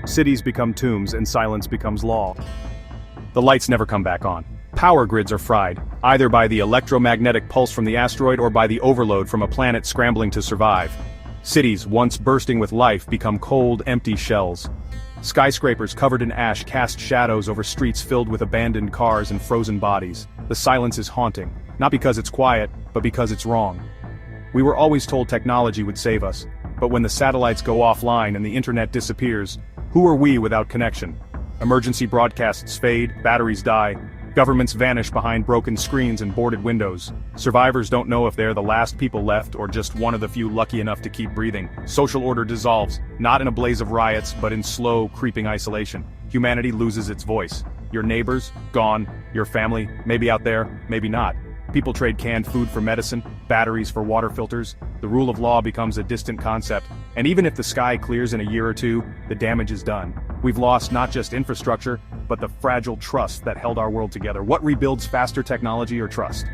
Cities become tombs and silence becomes law. The lights never come back on. Power grids are fried, either by the electromagnetic pulse from the asteroid or by the overload from a planet scrambling to survive. Cities, once bursting with life, become cold, empty shells. Skyscrapers covered in ash cast shadows over streets filled with abandoned cars and frozen bodies. The silence is haunting, not because it's quiet, but because it's wrong. We were always told technology would save us, but when the satellites go offline and the internet disappears, who are we without connection? Emergency broadcasts fade, batteries die, governments vanish behind broken screens and boarded windows. Survivors don't know if they're the last people left or just one of the few lucky enough to keep breathing. Social order dissolves, not in a blaze of riots, but in slow, creeping isolation. Humanity loses its voice. Your neighbors, gone. Your family, maybe out there, maybe not. People trade canned food for medicine, batteries for water filters. The rule of law becomes a distant concept, and even if the sky clears in a year or two, the damage is done. We've lost not just infrastructure, but the fragile trust that held our world together. What rebuilds faster, technology or trust?